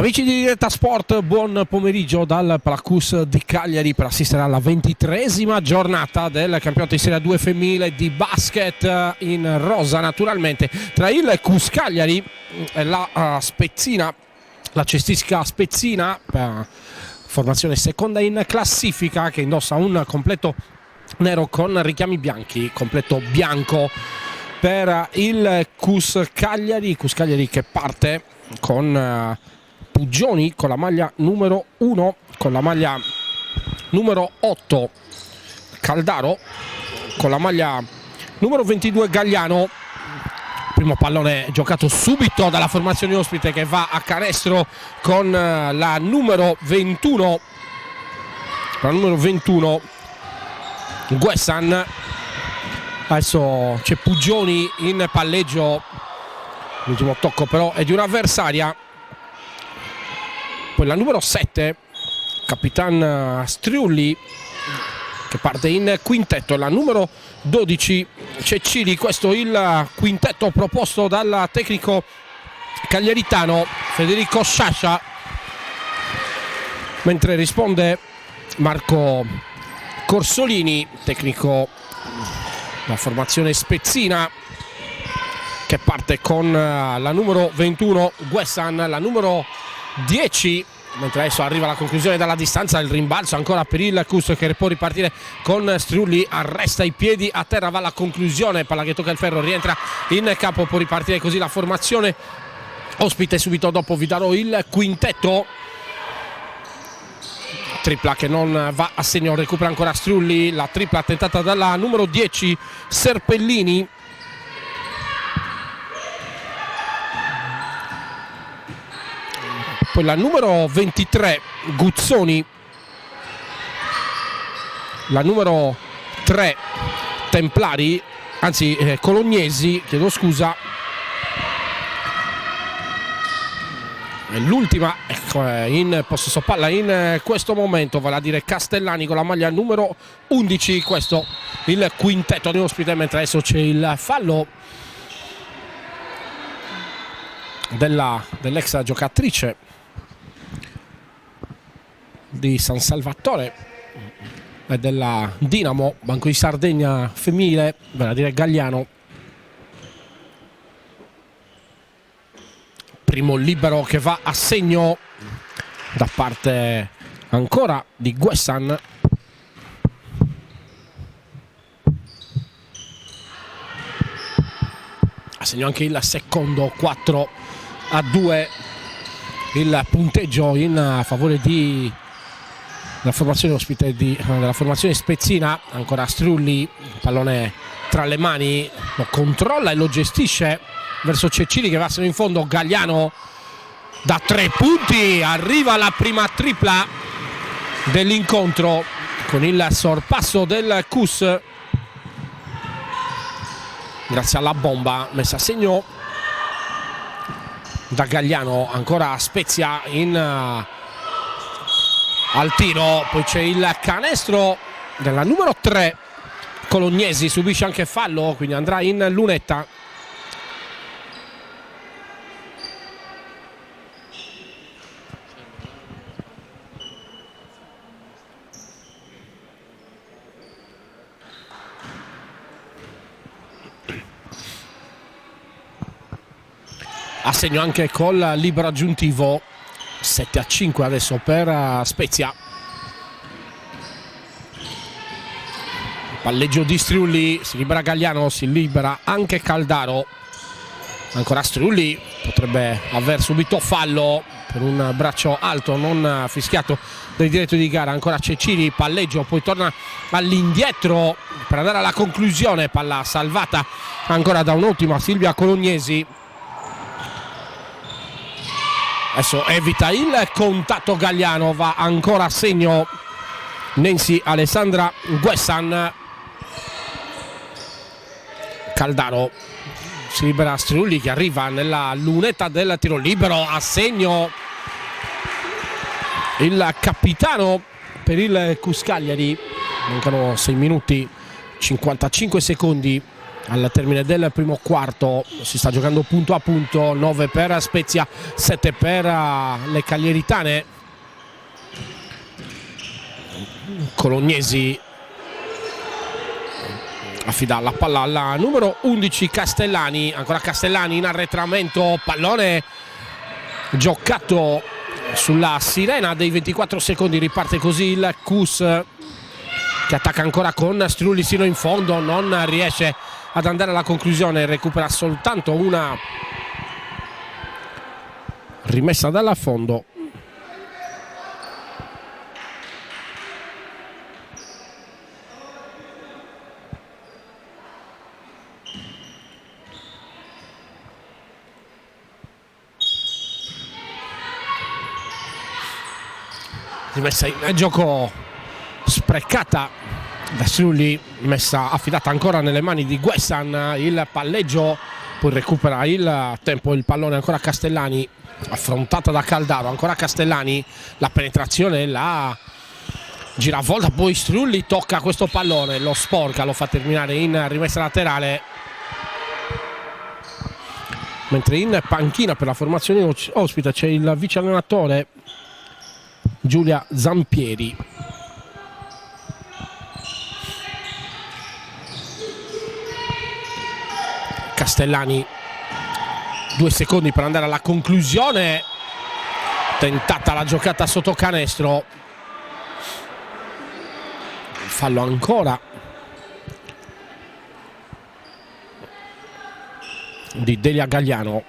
Amici di Diretta Sport, buon pomeriggio dal Palacus di Cagliari per assistere alla 23esima giornata del campionato di Serie A2 femminile di basket in rosa, naturalmente, tra il CUS Cagliari e la Spezzina, la cestistica Spezzina, formazione seconda in classifica, che indossa un completo nero con richiami bianchi, completo bianco per il CUS Cagliari che parte con Puggioni con la maglia numero 1, con la maglia numero 8 Caldaro, con la maglia numero 22 Gagliano. Primo pallone giocato subito dalla formazione ospite che va a canestro con la numero 21, Guessan. Adesso c'è Puggioni in palleggio, l'ultimo tocco però è di un'avversaria. Poi la numero 7, Capitan Striulli, che parte in quintetto. La numero 12, Cecchini. Questo il quintetto proposto dal tecnico cagliaritano Federico Sciascia, mentre risponde Marco Corsolini, tecnico della formazione spezzina, che parte con la numero 21 Guessan, la numero 10, mentre adesso arriva la conclusione dalla distanza, il rimbalzo ancora per il CUS che può ripartire con Striulli, arresta i piedi a terra, va alla conclusione, palla che tocca il ferro, rientra in campo, può ripartire così la formazione ospite. Subito dopo vi darò il quintetto. Tripla che non va a segno, recupera ancora Striulli, la tripla tentata dalla numero 10 Serpellini. Poi la numero 23 Guzzoni, la numero 3 Templari, anzi Colognesi, chiedo scusa, l'ultima in possesso palla in questo momento, vale a dire Castellani con la maglia numero 11. Questo il quintetto di ospite, mentre adesso c'è il fallo dell'ex giocatrice di San Salvatore e della Dinamo, Banco di Sardegna femminile, vale a dire Gagliano. Primo libero che va a segno da parte ancora di Guessan. A segno anche il secondo, 4-2 il punteggio in favore della formazione ospite della formazione spezzina. Ancora Striulli, pallone tra le mani, lo controlla e lo gestisce verso Cecchini che va sino in fondo. Gagliano da 3 punti, arriva la prima tripla dell'incontro con il sorpasso del CUS grazie alla bomba messa a segno da Gagliano. Ancora Spezia al tiro, poi c'è il canestro della numero 3 Colognesi, subisce anche fallo, quindi andrà in lunetta. A segno anche col libero aggiuntivo, 7-5 adesso per Spezia. Palleggio di Striulli, si libera Gagliano, si libera anche Caldaro. Ancora Striulli, potrebbe aver subito fallo per un braccio alto non fischiato dai direttori di gara. Ancora Cecchini, palleggio, poi torna all'indietro per andare alla conclusione, palla salvata ancora da un'ottima Silvia Colognesi. Adesso evita il contatto Gagliano, va ancora a segno Nancy Alessandra Guessan. Caldaro, si libera Striulli che arriva nella lunetta del tiro libero, a segno il capitano per il CUS Cagliari. Mancano 6 minuti 55 secondi al termine del primo quarto. Si sta giocando punto a punto, 9 per Spezia, 7 per le Caglieritane. Colognesi affida la palla alla numero 11 Castellani, ancora Castellani in arretramento, pallone giocato sulla sirena dei 24 secondi, riparte così il Cus che attacca ancora con Strulli sino in fondo, non riesce ad andare alla conclusione, recupera soltanto una rimessa dalla fondo. Rimessa in gioco sprecata da Strulli, messa affidata ancora nelle mani di Guessan, il palleggio, poi recupera il tempo, il pallone ancora Castellani, affrontata da Caldaro, ancora Castellani, la penetrazione, la giravolta, poi Strulli tocca questo pallone, lo sporca, lo fa terminare in rimessa laterale, mentre in panchina per la formazione ospite c'è il vice allenatore Giulia Zampieri. Castellani, 2 secondi per andare alla conclusione, tentata la giocata sotto canestro, fallo ancora di Delia Gagliano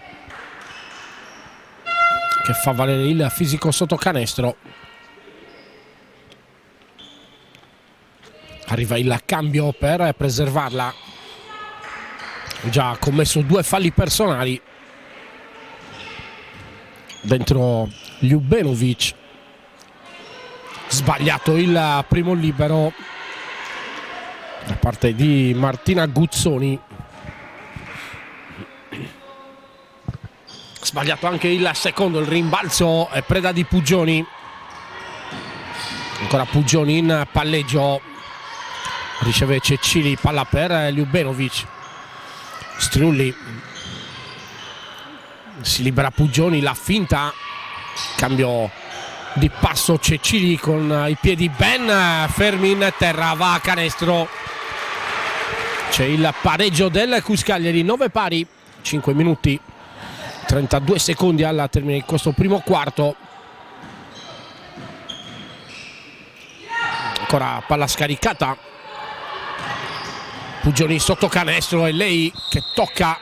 che fa valere il fisico sotto canestro. Arriva il cambio per preservarla, già commesso 2 falli personali dentro Ljubenovic, sbagliato il primo libero da parte di Martina Guzzoni, sbagliato anche il secondo, il rimbalzo è preda di Puggioni, ancora Puggioni in palleggio, riceve Cecchili, palla per Ljubenovic, Strulli, si libera Puggioni, la finta, cambio di passo, Cecchili con i piedi ben fermi in terra, va a canestro, c'è il pareggio del Cus Cagliari, 9 pari, 5 minuti 32 secondi alla termine di questo primo quarto. Ancora palla scaricata, Puggioni sotto canestro, è lei che tocca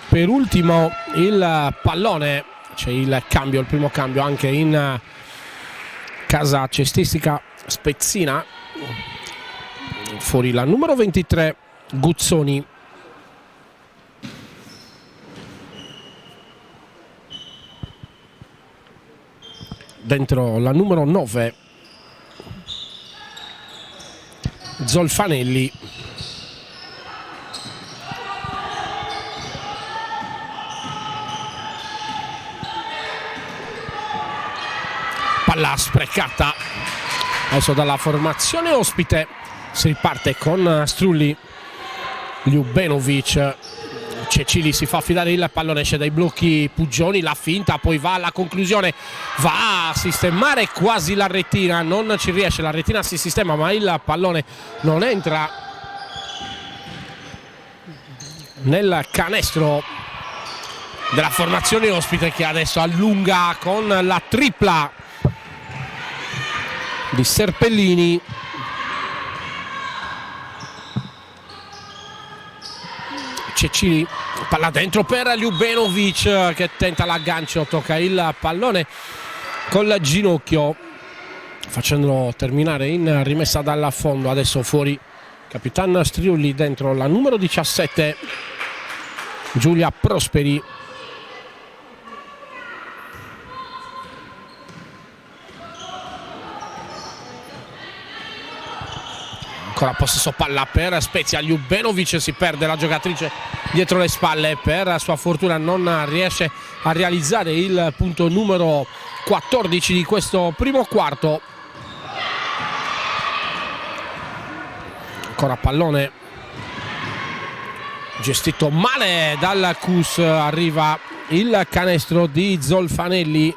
per ultimo il pallone, c'è il cambio, il primo cambio anche in casa cestistica spezzina, fuori la numero 23 Guzzoni, dentro la numero 9 Zolfanelli, palla sprecata adesso dalla formazione ospite, si riparte con Strulli, Ljubenovic, Cecchili si fa affidare il pallone, esce dai blocchi Puggioni, la finta, poi va alla conclusione, va a sistemare quasi la retina, non ci riesce, la retina si sistema ma il pallone non entra nel canestro della formazione ospite, che adesso allunga con la tripla di Serpellini. Cecchili, palla dentro per Ljubenovic che tenta l'aggancio, tocca il pallone col ginocchio facendolo terminare in rimessa dal fondo. Adesso fuori Capitan Strulli, dentro la numero 17 Giulia Prosperi. Ancora possesso palla per Spezia, Ljubenovic si perde la giocatrice dietro le spalle, per sua fortuna non riesce a realizzare il punto numero 14 di questo primo quarto. Ancora pallone gestito male dal Cus, arriva il canestro di Zolfanelli.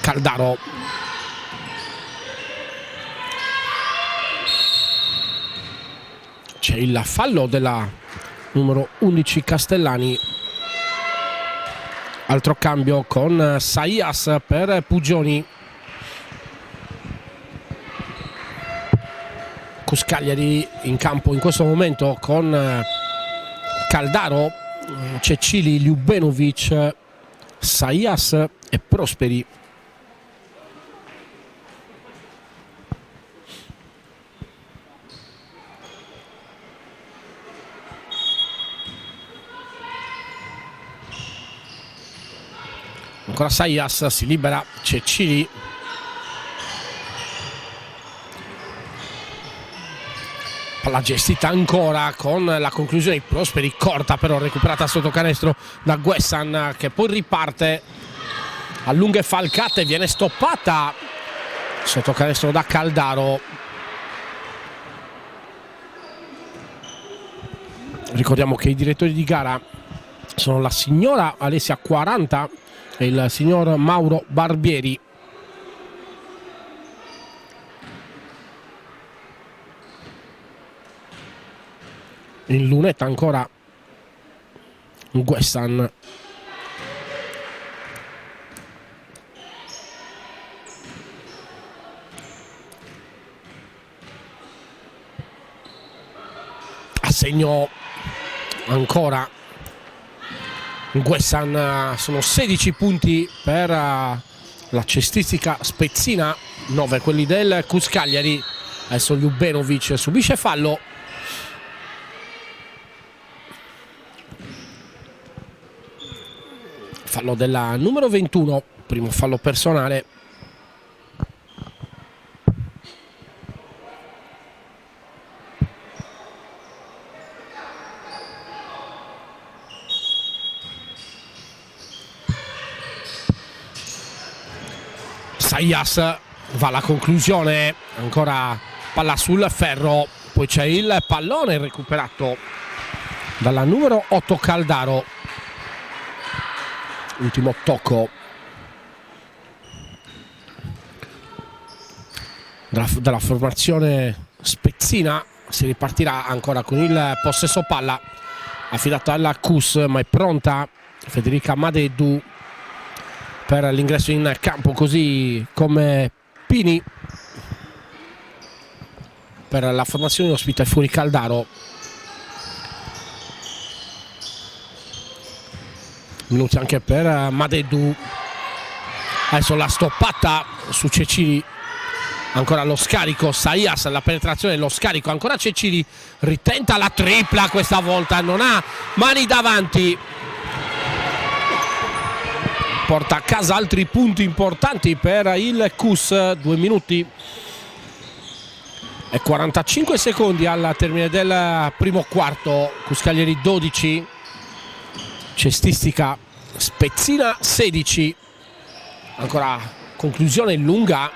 Caldaro, c'è il fallo della numero 11 Castellani. Altro cambio con Saias per Pugioni. Cus Cagliari in campo in questo momento con Caldaro, Cecili, Ljubenovic, Saias e Prosperi. Ancora Saias, si libera Cecili. Palla gestita ancora con la conclusione di Prosperi, corta però recuperata sotto canestro da Guessan, che poi riparte a lunghe falcate, viene stoppata sotto canestro da Caldaro. Ricordiamo che i direttori di gara sono la signora Alessia 40 e il signor Mauro Barbieri. In lunetta ancora Guessan. A segno ancora Guessan, sono 16 punti per la cestistica spezzina, 9 quelli del Cus Cagliari. Adesso Ljubenovic subisce fallo. Fallo della numero 21, primo fallo personale. Saias va alla conclusione, ancora palla sul ferro, poi c'è il pallone recuperato dalla numero 8 Caldaro. Ultimo tocco dalla formazione spezzina. Si ripartirà ancora con il possesso palla affidato alla Cus, ma è pronta Federica Madeddu per l'ingresso in campo, così come Pini. Per la formazione ospita fuori Caldaro. Minuti anche per Madeddu. Adesso la stoppata su Cecili, ancora lo scarico, Saias, la penetrazione, lo scarico, ancora Cecili, ritenta la tripla, questa volta non ha mani davanti, porta a casa altri punti importanti per il Cus. 2 minuti e 45 secondi al termine del primo quarto. Cus Cagliari 12, cestistica spezzina 16. Ancora conclusione lunga,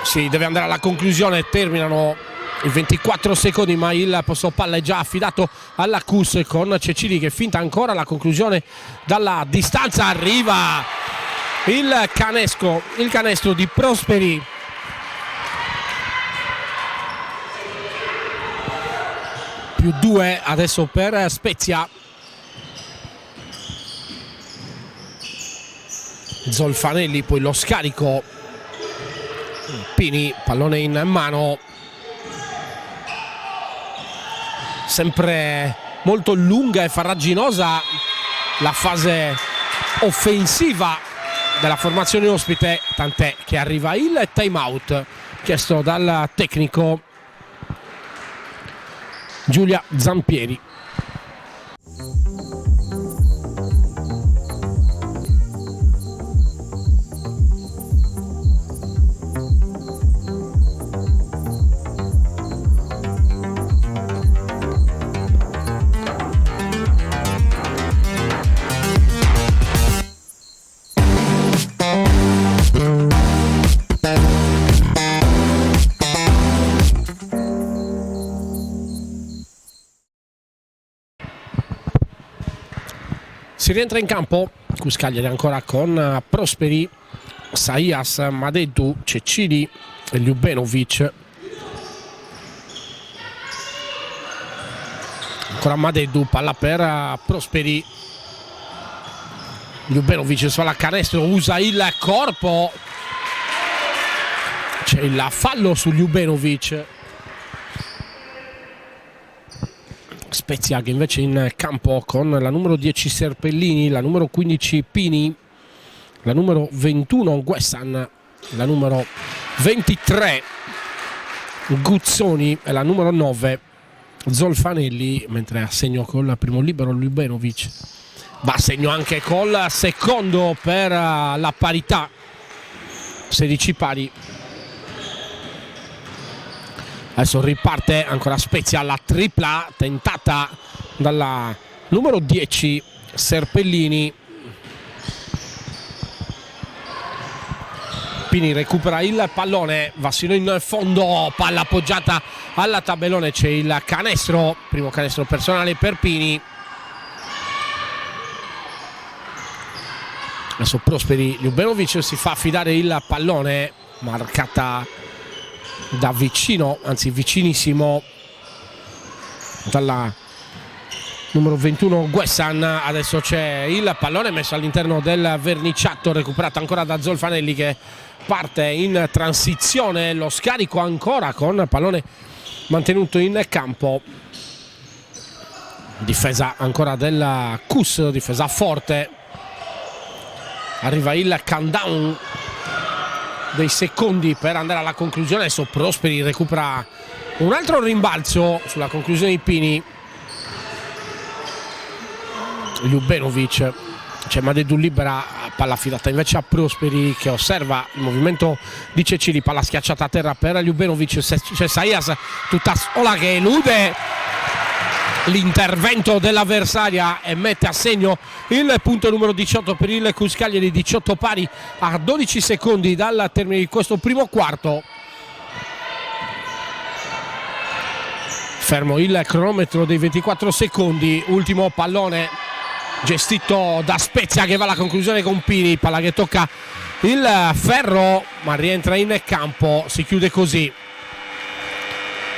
si deve andare alla conclusione, terminano i 24 secondi, ma il posto palla è già affidato alla Cus con Cecili che finta ancora la conclusione dalla distanza. Arriva il canestro di Prosperi. Più 2 adesso per Spezia. Zolfanelli, poi lo scarico, Pini, pallone in mano, sempre molto lunga e farraginosa la fase offensiva della formazione ospite, tant'è che arriva il time out chiesto dal tecnico Giulia Zampieri. Si rientra in campo, Cuscagliari ancora con Prosperi, Saias, Madeddu, Cecchini e Ljubenovic. Ancora Madeddu, palla per Prosperi, Ljubenovic su alla canestro, usa il corpo, c'è il fallo su Ljubenovic. Spezia che invece in campo con la numero 10 Serpellini, la numero 15 Pini, la numero 21 Guessan, la numero 23 Guzzoni e la numero 9 Zolfanelli, mentre a segno col primo libero Ljubenovic. Va a segno anche col secondo per la parità, 16 pari. Adesso riparte ancora Spezia, la tripla tentata dalla numero 10 Serpellini. Pini recupera il pallone, va sino in fondo, palla appoggiata al tabellone, c'è il canestro, primo canestro personale per Pini. Adesso Prosperi, Ljubenovic si fa affidare il pallone, marcata da vicino, anzi vicinissimo, dalla numero 21 Guessan. Adesso c'è il pallone messo all'interno del verniciato, recuperato ancora da Zolfanelli che parte in transizione, lo scarico ancora con pallone mantenuto in campo. Difesa ancora della Cus, difesa forte. Arriva il countdown dei secondi per andare alla conclusione. Adesso Prosperi recupera un altro rimbalzo sulla conclusione di Pini. Ljubenovic, c'è Madeddu libera, palla affidata invece a Prosperi che osserva il movimento di Cecchini, palla schiacciata a terra per Ljubenovic, c'è Saias tutta sola che elude l'intervento dell'avversaria e mette a segno il punto numero 18 per il Cuscagliari, 18 pari a 12 secondi dal termine di questo primo quarto. Fermo il cronometro dei 24 secondi, ultimo pallone gestito da Spezia che va alla conclusione con Pini, palla che tocca il ferro ma rientra in campo. Si chiude così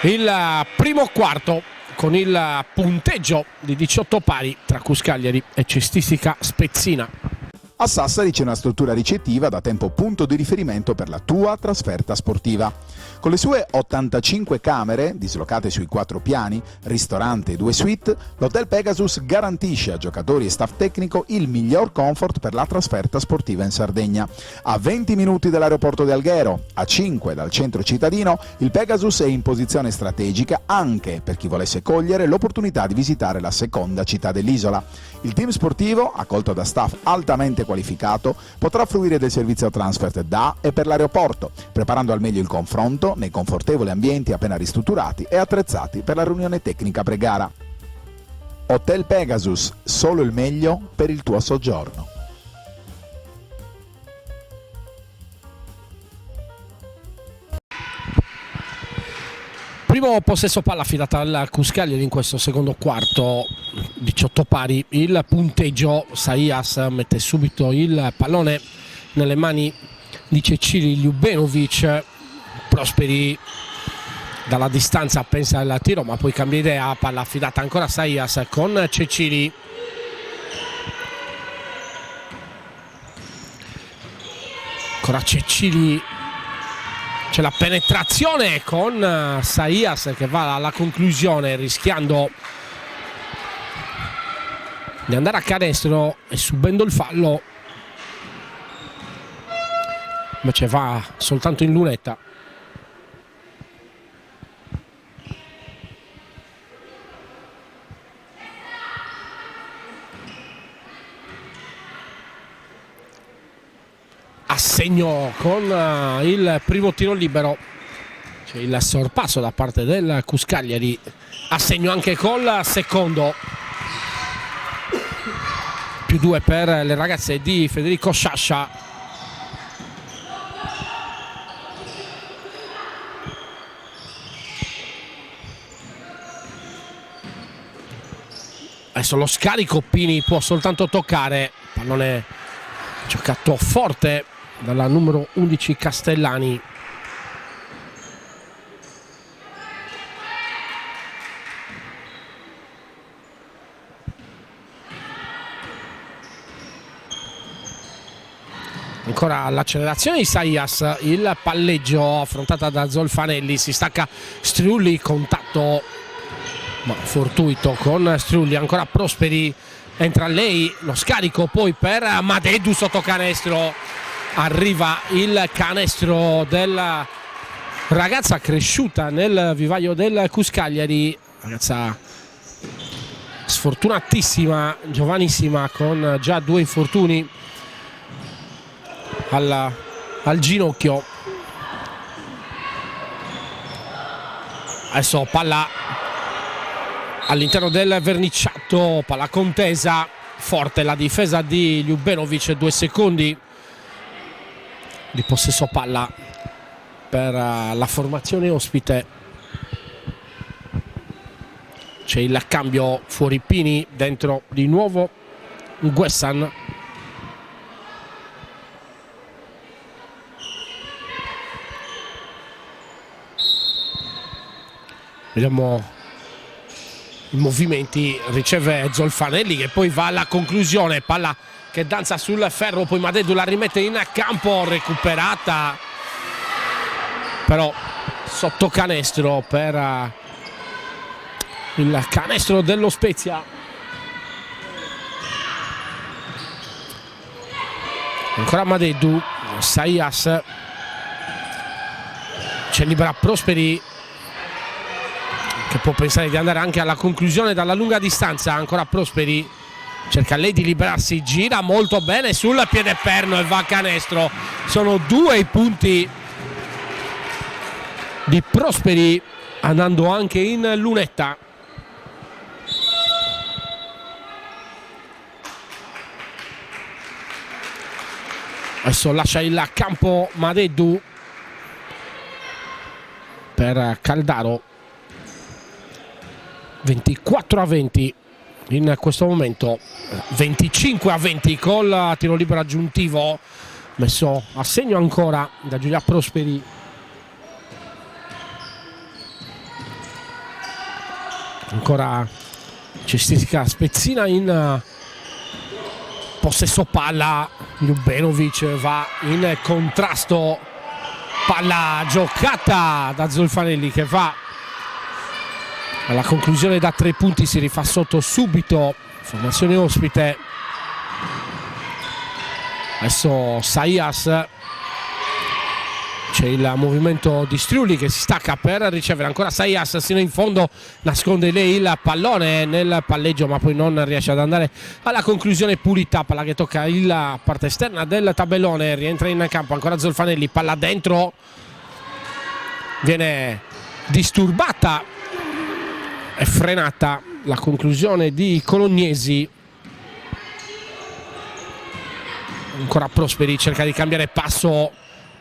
il primo quarto con il punteggio di 18 pari tra Cuscagliari e Cestistica Spezzina. A Sassari c'è una struttura ricettiva da tempo punto di riferimento per la tua trasferta sportiva. Con le sue 85 camere, dislocate sui 4 piani, ristorante e 2 suite, l'Hotel Pegasus garantisce a giocatori e staff tecnico il miglior comfort per la trasferta sportiva in Sardegna. A 20 minuti dall'aeroporto di Alghero, a 5 dal centro cittadino, il Pegasus è in posizione strategica anche per chi volesse cogliere l'opportunità di visitare la seconda città dell'isola. Il team sportivo, accolto da staff altamente qualificato, potrà fruire del servizio transfer da e per l'aeroporto, preparando al meglio il confronto nei confortevoli ambienti appena ristrutturati e attrezzati per la riunione tecnica pre-gara. Hotel Pegasus, solo il meglio per il tuo soggiorno. Primo possesso palla affidata al Cuscagliari in questo secondo quarto, 18 pari il punteggio. Saias mette subito il pallone nelle mani di Cecchini, Ljubenovic. Prosperi dalla distanza pensa al tiro ma poi cambia idea, palla affidata ancora a Saias con Cecchini. Ancora Cecchini, c'è la penetrazione con Saias che va alla conclusione rischiando di andare a canestro e subendo il fallo, invece va soltanto in lunetta. A segno con il primo tiro libero, c'è il sorpasso da parte del Cuscagliari, a segno anche col secondo, +2 per le ragazze di Federico Sciascia. Adesso Adesso lo scarico, Pini può soltanto toccare, pallone giocato forte dalla numero 11 Castellani. Ancora l'accelerazione di Saias, il palleggio affrontata da Zolfanelli, si stacca Striulli, contatto ma fortuito con Striulli, ancora Prosperi, entra lei, lo scarico poi per Madeddu sotto canestro, arriva il canestro della ragazza cresciuta nel vivaio del Cuscagliari, ragazza sfortunatissima, giovanissima, con già 2 infortuni al ginocchio. Adesso palla all'interno del verniciato, palla contesa, forte la difesa di Ljubenovic, 2 secondi di possesso palla per la formazione ospite. C'è il cambio, fuori Pini, dentro di nuovo Guessan. Vediamo i movimenti, riceve Zolfanelli che poi va alla conclusione, palla che danza sul ferro, poi Madeddu la rimette in campo, recuperata però sotto canestro per il canestro dello Spezia. Ancora Madeddu, Saias, c'è libera Prosperi che può pensare di andare anche alla conclusione dalla lunga distanza. Ancora Prosperi, cerca lei di liberarsi, gira molto bene sul piede perno e va a canestro. Sono 2 i punti di Prosperi, andando anche in lunetta. Adesso lascia il campo Madeddu per Caldaro. 24-20 in questo momento, 25-20 col tiro libero aggiuntivo messo a segno ancora da Giulia Prosperi. Ancora cestistica spezzina in possesso palla, Ljubenovic va in contrasto, palla giocata da Zolfanelli che va alla conclusione da 3 punti, si rifà sotto subito, formazione ospite. Adesso Saias, c'è il movimento di Striulli che si stacca per ricevere, ancora Saias sino in fondo, nasconde lei il pallone nel palleggio ma poi non riesce ad andare alla conclusione pulita, palla che tocca la parte esterna del tabellone, rientra in campo ancora Zolfanelli, palla dentro, viene disturbata e frenata la conclusione di Colognesi. Ancora Prosperi, cerca di cambiare passo,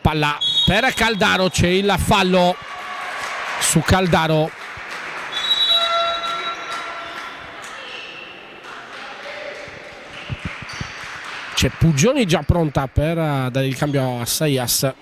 palla per Caldaro, c'è il fallo su Caldaro. C'è Pugioni già pronta per dare il cambio a Saias.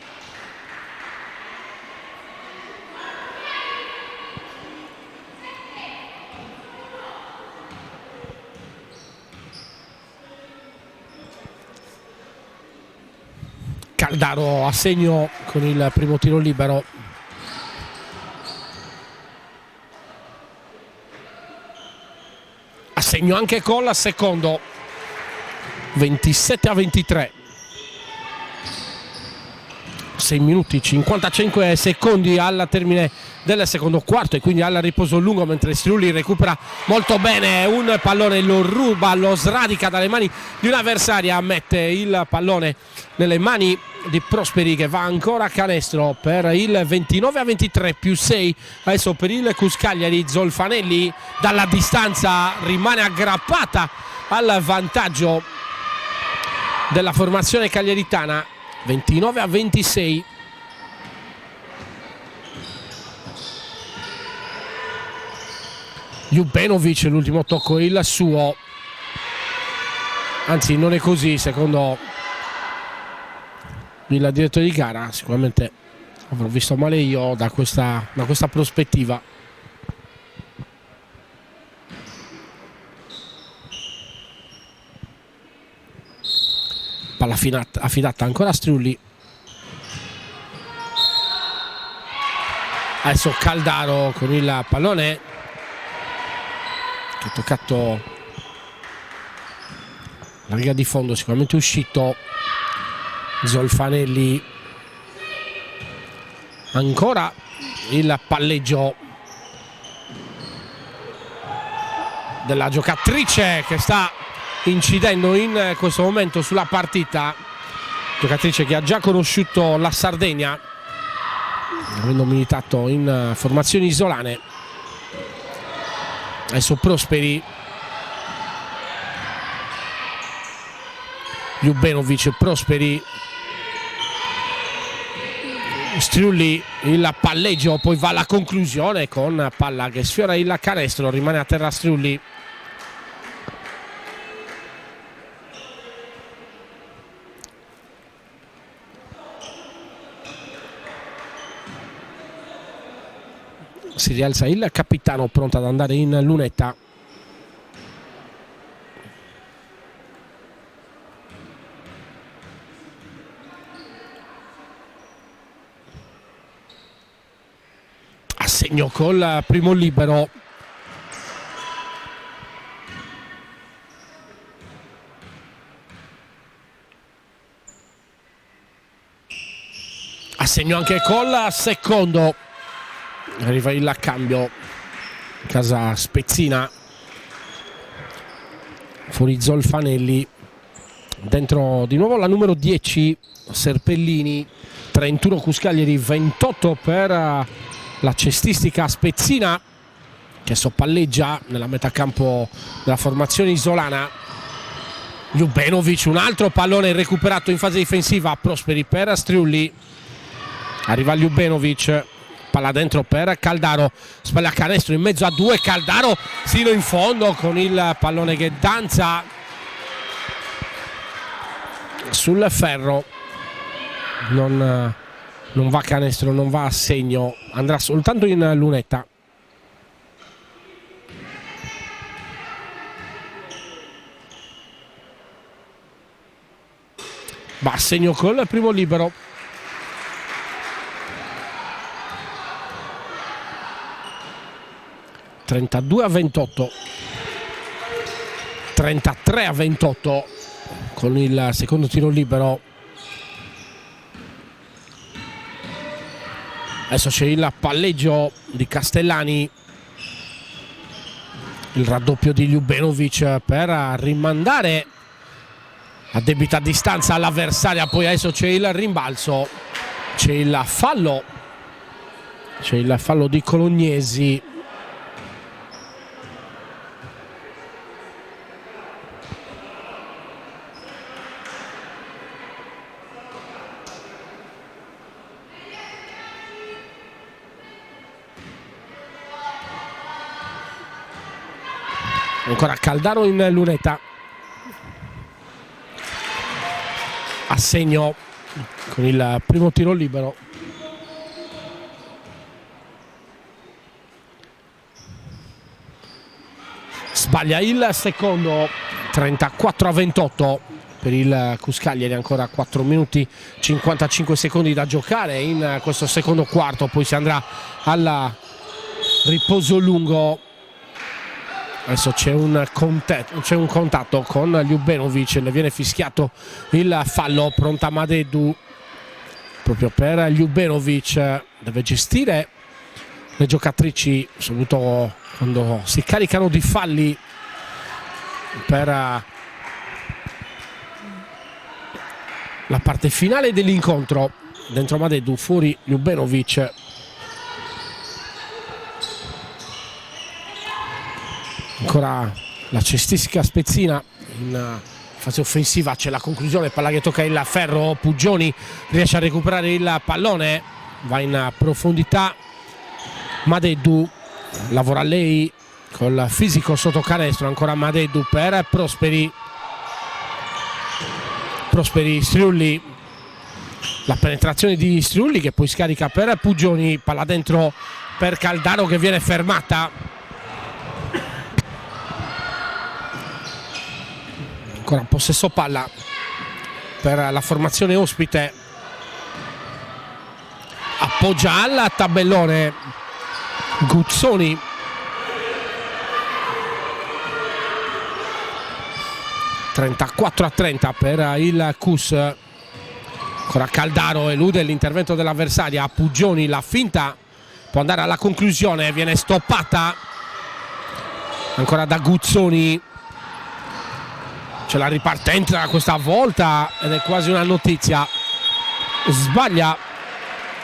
Caldaro a segno con il primo tiro libero. A segno anche con il secondo. 27-23. 6 minuti 55 secondi al termine del secondo quarto e quindi al riposo lungo, mentre Striulli recupera molto bene un pallone, lo ruba, lo sradica dalle mani di un'avversaria, mette il pallone nelle mani di Prosperi che va ancora a canestro per il 29-23 più 6 adesso per il Cuscagliari. Zolfanelli dalla distanza rimane aggrappata al vantaggio della formazione cagliaritana, 29-26. Ljubenovic, l'ultimo tocco è il suo, anzi non è così secondo il direttore di gara, sicuramente avrò visto male io da questa prospettiva. Palla affidata ancora a Striulli. Adesso Caldaro con il pallone che ha toccato la riga di fondo, sicuramente uscito. Zolfanelli, ancora il palleggio della giocatrice che sta incidendo in questo momento sulla partita, giocatrice che ha già conosciuto la Sardegna avendo militato in formazioni isolane. Adesso Prosperi, Ljubenovic, Prosperi, Striulli, il palleggio, poi va alla conclusione con palla che sfiora il canestro, rimane a terra Striulli. Si rialza il capitano pronto ad andare in lunetta. Assegno col primo libero. Assegno anche col secondo. Arriva il cambio casa Spezzina, fuori Zolfanelli, dentro di nuovo la numero 10 Serpellini, 31 Cuscaglieri, 28 per la cestistica Spezzina che soppalleggia nella metà campo della formazione isolana. Ljubenovic, un altro pallone recuperato in fase difensiva, Prosperi per Striulli, arriva Ljubenovic, palla dentro per Caldaro, spalla canestro in mezzo a due, Caldaro sino in fondo con il pallone che danza sul ferro, non va canestro, non va a segno, andrà soltanto in lunetta. Va a segno col primo libero. (32-28), 33-28 con il secondo tiro libero. Adesso c'è il palleggio di Castellani, il raddoppio di Ljubenovic per rimandare a debita distanza all'avversaria. Poi adesso c'è il rimbalzo, c'è il fallo di Colognesi. Ancora Caldaro in lunetta, a segno con il primo tiro libero. Sbaglia il secondo, 34-28 per il Cuscaglieri, ancora 4 minuti 55 secondi da giocare in questo secondo quarto, poi si andrà al riposo lungo. Adesso c'è un contatto con Ljubenovic, ne viene fischiato il fallo, pronta Madeddu proprio per Ljubenovic, deve gestire le giocatrici, soprattutto quando si caricano di falli, per la parte finale dell'incontro. Dentro Madeddu, fuori Ljubenovic. Ancora la cestistica Spezzina in fase offensiva, c'è la conclusione, palla che tocca il ferro, Puggioni riesce a recuperare il pallone, va in profondità Madeddu, lavora lei, col fisico sotto canestro. Ancora Madeddu per Prosperi, Striulli, la penetrazione di Striulli che poi scarica per Pugioni, palla dentro per Caldaro che viene fermata. Ancora possesso palla per la formazione ospite, appoggia al tabellone Guzzoni. (34-30) per il Cus. Ancora Caldaro elude l'intervento dell'avversaria. Pugioni, la finta può andare alla conclusione, viene stoppata ancora da Guzzoni. C'è la ripartenza questa volta ed è quasi una notizia. Sbaglia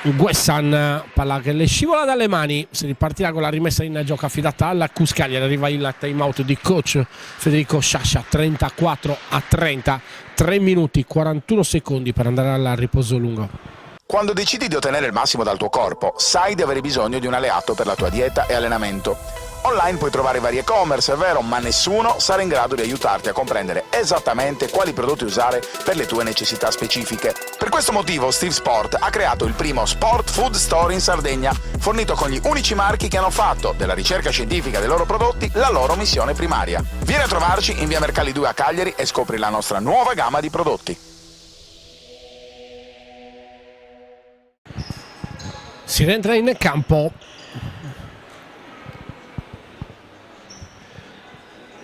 Guessan, palla che le scivola dalle mani. Si ripartirà con la rimessa in gioco affidata alla Cus Cagliari. Arriva il time out di coach Federico Sciascia. 34-30, 3 minuti 41 secondi per andare al riposo lungo. Quando decidi di ottenere il massimo dal tuo corpo, sai di avere bisogno di un alleato per la tua dieta e allenamento. Online puoi trovare vari e-commerce, è vero, ma nessuno sarà in grado di aiutarti a comprendere esattamente quali prodotti usare per le tue necessità specifiche. Per questo motivo Steve Sport ha creato il primo Sport Food Store in Sardegna, fornito con gli unici marchi che hanno fatto della ricerca scientifica dei loro prodotti la loro missione primaria. Vieni a trovarci in via Mercalli 2 a Cagliari e scopri la nostra nuova gamma di prodotti. Si rientra in campo.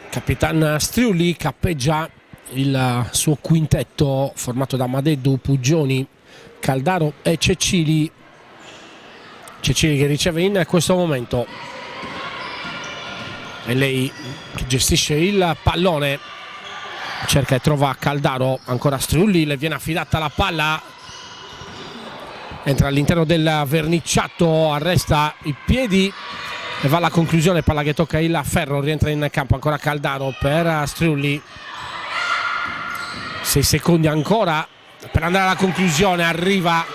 Capitan Striulli cappeggia il suo quintetto formato da Madeddu, Pugioni, Caldaro e Cecili. Cecili che riceve in questo momento, e lei che gestisce il pallone, cerca e trova Caldaro. Ancora Striulli, le viene affidata la palla, entra all'interno del verniciato, arresta i piedi e va alla conclusione. Palla che tocca il ferro, rientra in campo ancora Caldaro per Striulli. 6 secondi ancora per andare alla conclusione, arriva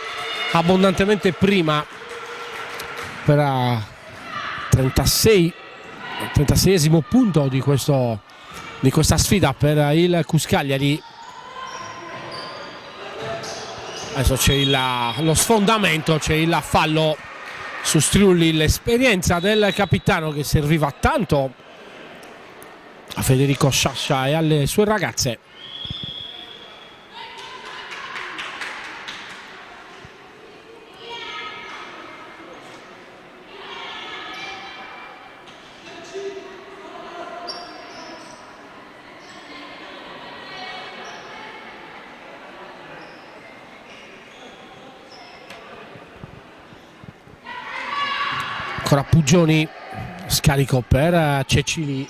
abbondantemente prima per 36esimo punto di questa sfida per il Cus Cagliari. Adesso c'è lo sfondamento, c'è il fallo su Striulli. L'esperienza del capitano che serviva tanto a Federico Sciascia e alle sue ragazze. Ancora Pugioni, scarico per Cecili.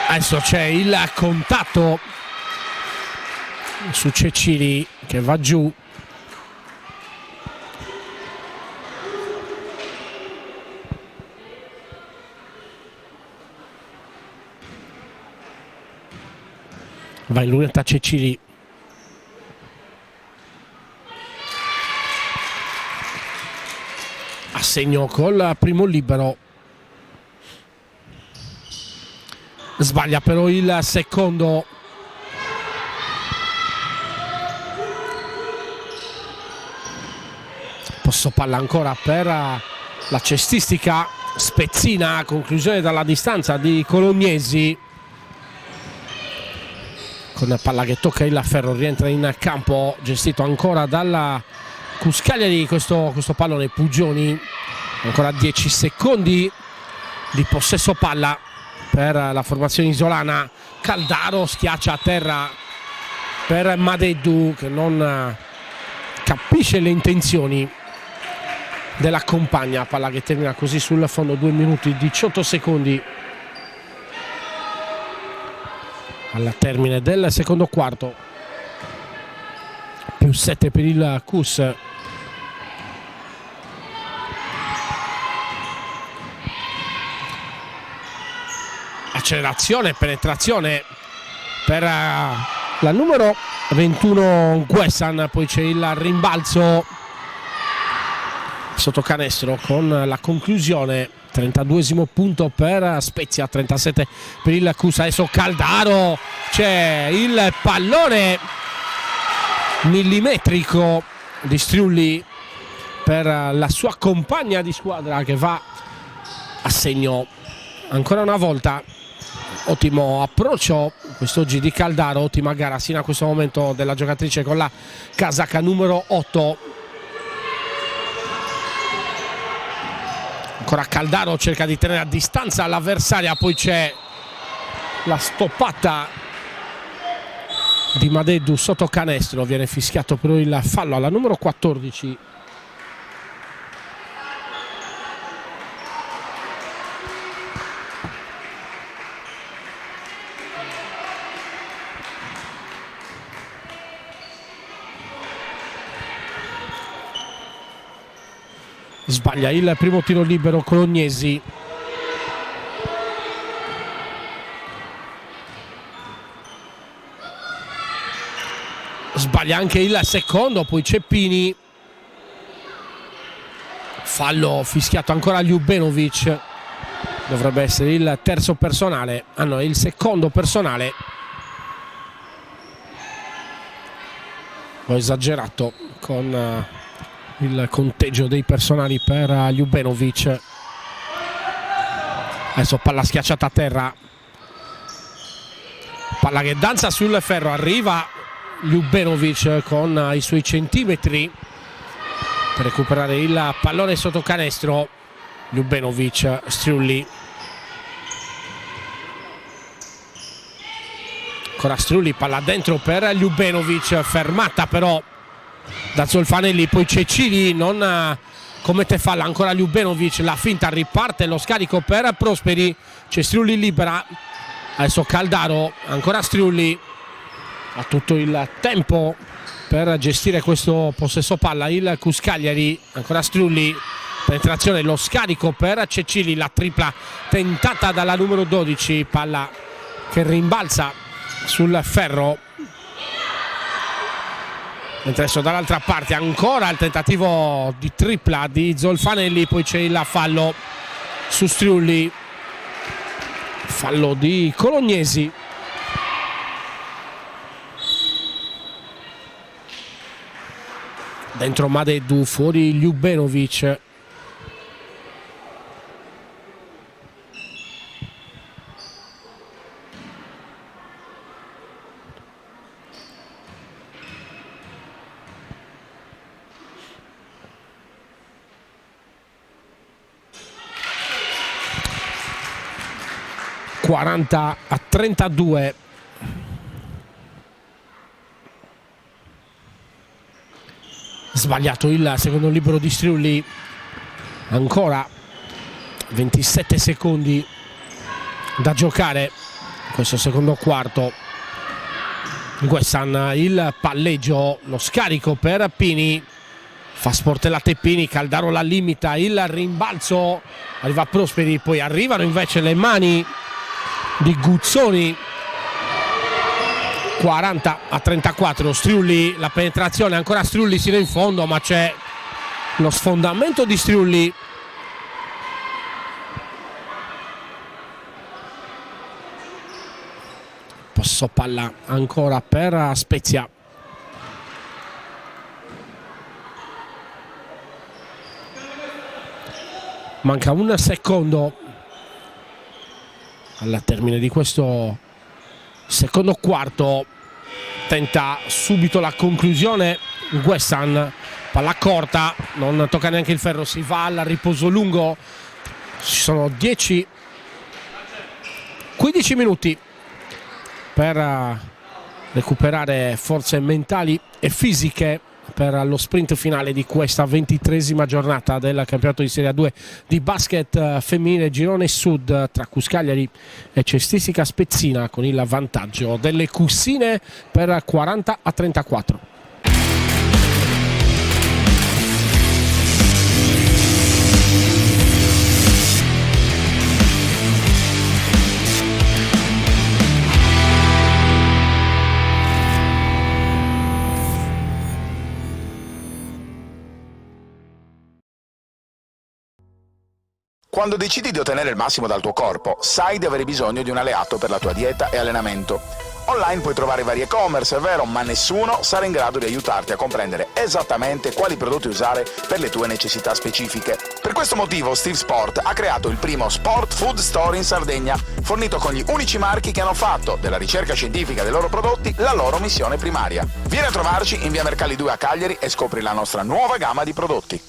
Adesso c'è il contatto su Cecili che va giù. Va in lunetta Cecili. A segno col primo libero. Sbaglia però il secondo. Posso palla ancora per la cestistica spezzina, conclusione dalla distanza di Colognesi. Con palla che tocca il ferro, rientra in campo, gestito ancora dalla Cus Cagliari questo pallone. Pugioni, ancora 10 secondi di possesso palla per la formazione isolana. Caldaro schiaccia a terra per Madeddu che non capisce le intenzioni della compagna. Palla che termina così sul fondo. 2 minuti 18 secondi al termine del secondo quarto, più 7 per il Cus. Accelerazione, penetrazione per la numero 21 Guessan, poi c'è il rimbalzo sotto canestro con la conclusione. 32esimo punto per Spezia, 37 per il Cus. Adesso Caldaro, c'è il pallone millimetrico di Striulli per la sua compagna di squadra che va a segno ancora una volta. Ottimo approccio quest'oggi di Caldaro, ottima gara sino a questo momento della giocatrice con la casacca numero 8. Ancora Caldaro cerca di tenere a distanza l'avversaria, poi c'è la stoppata di Madeddu sotto canestro, viene fischiato però il fallo alla numero 14. Sbaglia il primo tiro libero Colognesi. Sbaglia anche il secondo, poi Ceppini. Fallo fischiato ancora a Ljubenovic. Dovrebbe essere il terzo personale. Ah no, è il secondo personale. Ho esagerato con il conteggio dei personali per Ljubenovic. Adesso palla schiacciata a terra, palla che danza sul ferro, arriva Ljubenovic con i suoi centimetri per recuperare il pallone sotto canestro. Ljubenovic, Striulli, ancora Striulli, palla dentro per Ljubenovic, fermata però da Zolfanelli, poi Cecchini non commette fallo, ancora Ljubenovic, la finta, riparte lo scarico per Prosperi, c'è Striulli libera, adesso Caldaro, ancora Striulli, ha tutto il tempo per gestire questo possesso palla il Cus Cagliari, ancora Striulli, penetrazione, lo scarico per Cecchini, la tripla tentata dalla numero 12, palla che rimbalza sul ferro. Mentre adesso dall'altra parte ancora il tentativo di tripla di Zolfanelli, poi c'è il fallo su Striulli, fallo di Colognesi. Dentro Madeddu, fuori Ljubenovic. (40-32). Sbagliato il secondo libero di Striulli, ancora 27 secondi da giocare in questo secondo quarto. Guessan, il palleggio, lo scarico per Pini, fa sportellate Pini, Caldaro la limita, il rimbalzo, arriva Prosperi, poi arrivano invece le mani di Guzzoni. 40-34, Striulli, la penetrazione, ancora Striulli sino in fondo, ma c'è lo sfondamento di Striulli. Posso palla ancora per Spezia. Manca un secondo al termine di questo secondo quarto, tenta subito la conclusione Guessan, palla corta, non tocca neanche il ferro, si va al riposo lungo. Ci sono 15 minuti per recuperare forze mentali e fisiche per lo sprint finale di questa 23esima giornata del campionato di Serie A2 di basket femminile girone sud tra Cus Cagliari e Cestistica Spezzina, con il vantaggio delle Cussine per 40-34. Quando decidi di ottenere il massimo dal tuo corpo, sai di avere bisogno di un alleato per la tua dieta e allenamento. Online puoi trovare vari e-commerce, è vero, ma nessuno sarà in grado di aiutarti a comprendere esattamente quali prodotti usare per le tue necessità specifiche. Per questo motivo Steve Sport ha creato il primo Sport Food Store in Sardegna, fornito con gli unici marchi che hanno fatto della ricerca scientifica dei loro prodotti la loro missione primaria. Vieni a trovarci in via Mercalli 2 a Cagliari e scopri la nostra nuova gamma di prodotti.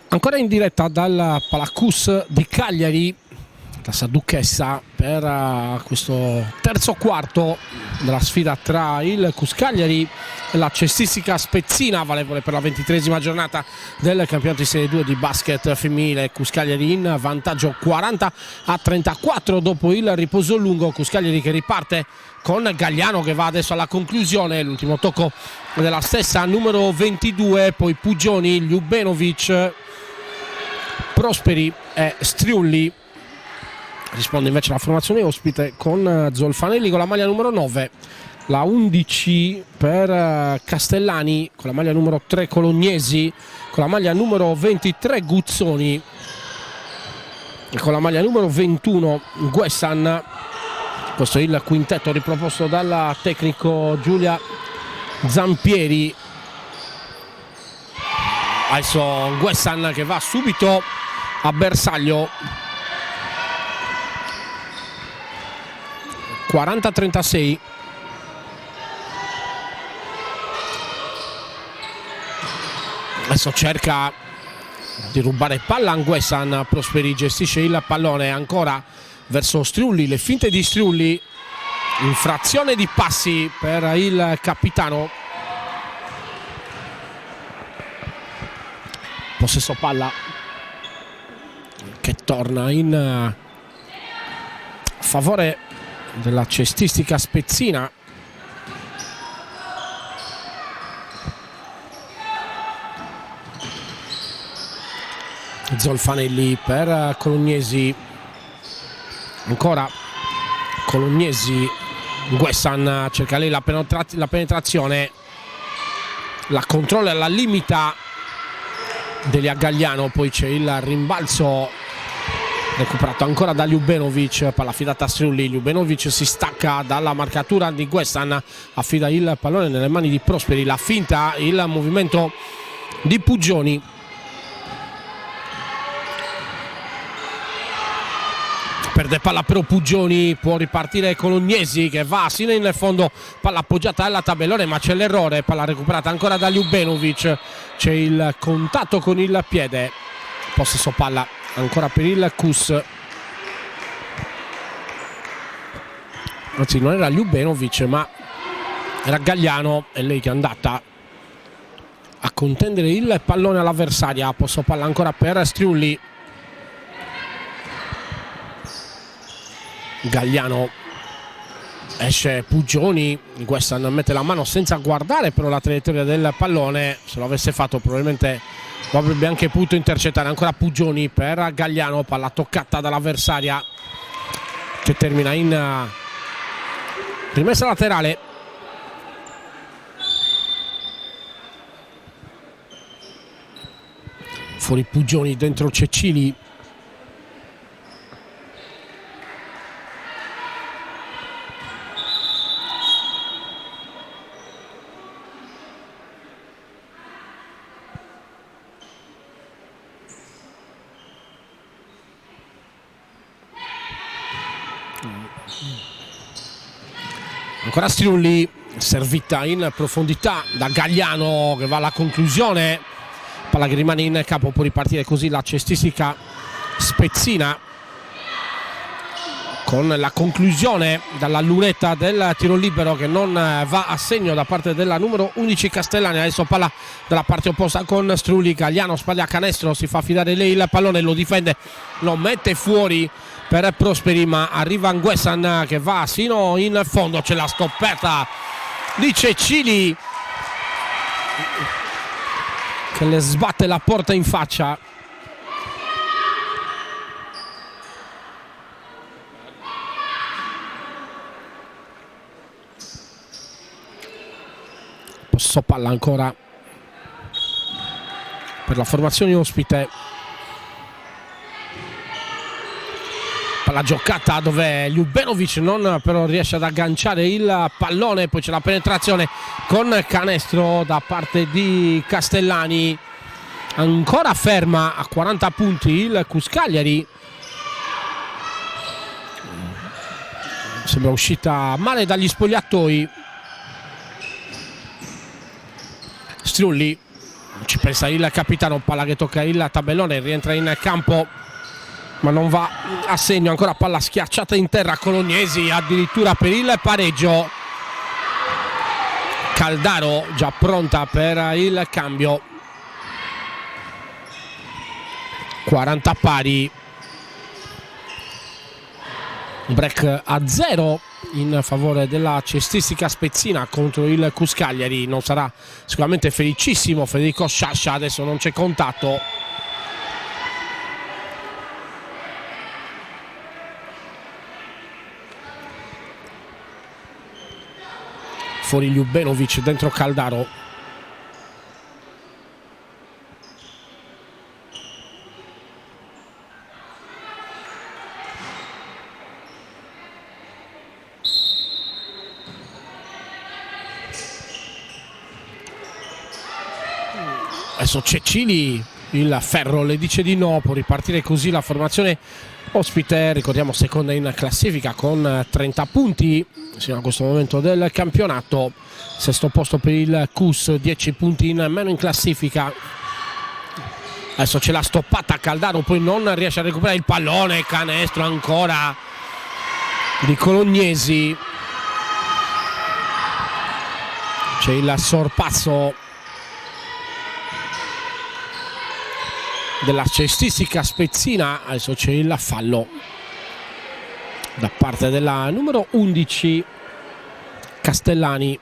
Ancora in diretta dal Palacus di Cagliari, la Duchessa, per questo terzo quarto della sfida tra il Cus Cagliari e la cestistica Spezzina, valevole per la 23esima giornata del campionato di Serie 2 di basket femminile. Cus Cagliari in vantaggio 40-34 dopo il riposo lungo. Cus Cagliari che riparte con Gagliano che va adesso alla conclusione, l'ultimo tocco della stessa numero 22, poi Pugioni, Ljubenovic, Prosperi e Striulli. Risponde invece la formazione ospite con Zolfanelli con la maglia numero 9, la 11 per Castellani, con la maglia numero 3 Colognesi, con la maglia numero 23 Guzzoni e con la maglia numero 21 Guessan. Questo è il quintetto riproposto dal tecnico Giulia Zampieri. Adesso Guessan che va subito a bersaglio. 40-36. Adesso cerca di rubare palla Guessan. Prosperi gestisce il pallone ancora verso Striulli, le finte di Striulli, infrazione di passi per il capitano. Possesso palla che torna in favore della cestistica Spezzina. Zolfanelli per Colognesi, ancora Colognesi, Guessan cerca lei la penetrazione, la controlla alla limita Delia Gagliano, poi c'è il rimbalzo recuperato ancora da Ljubenovic, palla affidata a Striulli. Ljubenovic si stacca dalla marcatura di Guessan, affida il pallone nelle mani di Prosperi, la finta, il movimento di Pugioni. Perde palla però Pugioni, può ripartire Colognesi che va sino in fondo, palla appoggiata alla tabellone ma c'è l'errore, palla recuperata ancora da Ljubenovic, c'è il contatto con il piede, possesso palla ancora per il Cus. Anzi non era Ljubenovic ma era Gagliano, è lei che è andata a contendere il pallone all'avversaria. Possesso palla ancora per Striulli. Gagliano, esce Pugioni, Guessan mette la mano senza guardare però la traiettoria del pallone, se lo avesse fatto probabilmente lo avrebbe anche potuto intercettare. Ancora Pugioni per Gagliano, palla toccata dall'avversaria che termina in rimessa laterale. Fuori Pugioni, dentro Cecili. Ancora Strulli, servita in profondità da Gagliano che va alla conclusione, palla che rimane in campo, può ripartire così la cestistica spezzina con la conclusione dalla lunetta del tiro libero che non va a segno da parte della numero 11 Castellani. Adesso palla dalla parte opposta con Strulli, Gagliano sbaglia canestro, si fa affidare lei il pallone, lo difende, lo mette fuori per Prosperi, ma arriva Nguessan che va sino in fondo, c'è la stoppata di Cecchini che le sbatte la porta in faccia. Posso palla ancora per la formazione ospite, palla giocata dove Ljubenovic non però riesce ad agganciare il pallone, poi c'è la penetrazione con canestro da parte di Castellani, ancora ferma a 40 punti il Cus Cagliari, sembra uscita male dagli spogliatoi. Strulli, ci pensa il capitano, palla che tocca il tabellone, rientra in campo ma non va a segno, ancora palla schiacciata in terra, Colognesi addirittura per il pareggio, Caldaro già pronta per il cambio, 40 pari, break a 0 in favore della cestistica spezzina contro il Cus Cagliari. Non sarà sicuramente felicissimo Federico Sciascia, adesso non c'è contatto. Fuori Ljubenovic, dentro Caldaro. Adesso Cecchini, il ferro le dice di no, può ripartire così la formazione ospite, ricordiamo seconda in classifica con 30 punti sino a questo momento del campionato, sesto posto per il Cus, 10 punti in meno in classifica. Adesso c'è la stoppata, Caldaro poi non riesce a recuperare il pallone, canestro ancora di Colognesi, c'è il sorpasso della cestistica spezzina, adesso c'è il fallo da parte della numero 11 Castellani.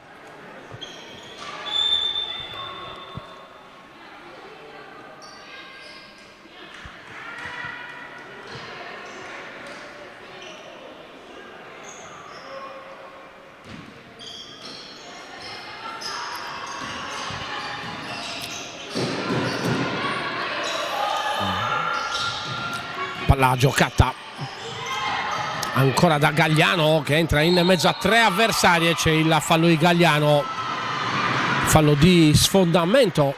Palla giocata ancora da Gagliano che entra in mezzo a tre avversari, c'è il fallo di Gagliano, fallo di sfondamento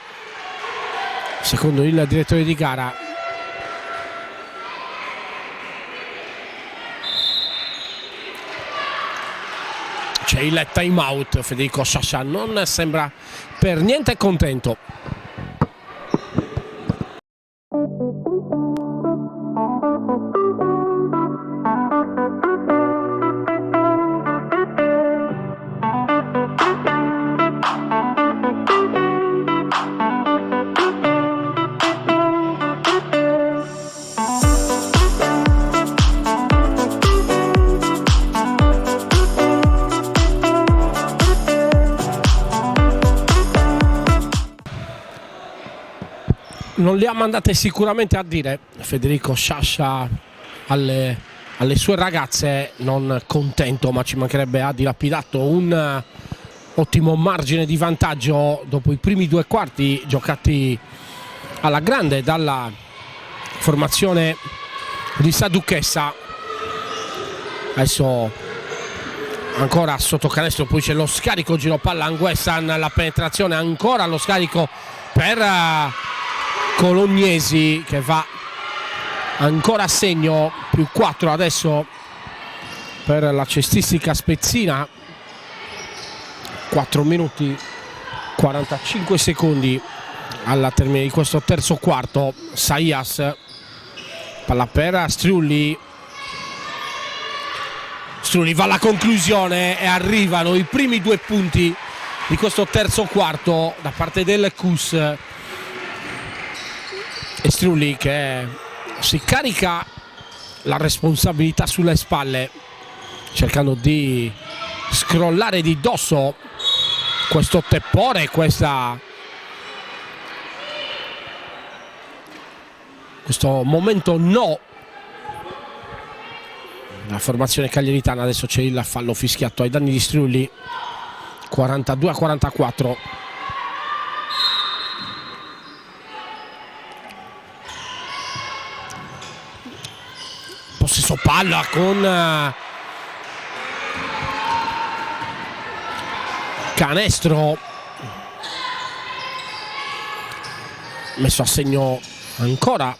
secondo il direttore di gara. C'è il time out, Federico Sciascia non sembra per niente contento. Non le ha mandate sicuramente a dire Federico Sciascia alle sue ragazze, non contento, ma ci mancherebbe, ha dilapidato un ottimo margine di vantaggio dopo i primi due quarti giocati alla grande dalla formazione di Saduchessa. Adesso ancora sotto canestro, poi c'è lo scarico, giro palla Nguessan, la penetrazione, ancora lo scarico per Colognesi che va ancora a segno, più 4 adesso per la cestistica spezzina. 4 minuti 45 secondi alla termine di questo terzo quarto. Saias, palla per Striulli. Striulli va alla conclusione e arrivano i primi 2 punti di questo terzo quarto da parte del CUS. E Striulli che si carica la responsabilità sulle spalle, cercando di scrollare di dosso questo tepore, questo momento no. La formazione cagliaritana. Adesso c'è il fallo fischiato ai danni di Striulli. 42-44. Possesso palla con canestro messo a segno ancora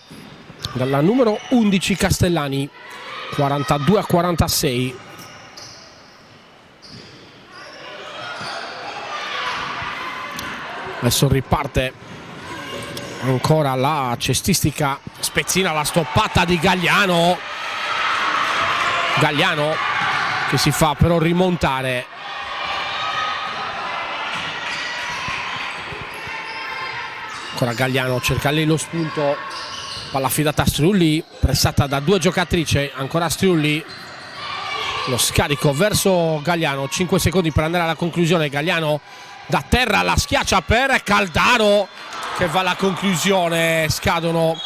dalla numero 11 Castellani. 42-46. Adesso riparte ancora la cestistica spezzina, la stoppata di Gagliano. Gagliano che si fa però rimontare. Ancora Gagliano, cerca lì lo spunto, palla affidata a Striulli, pressata da 2 giocatrici. Ancora Striulli, lo scarico verso Gagliano, 5 secondi per andare alla conclusione. Gagliano da terra la schiaccia per Caldaro che va alla conclusione. Scadono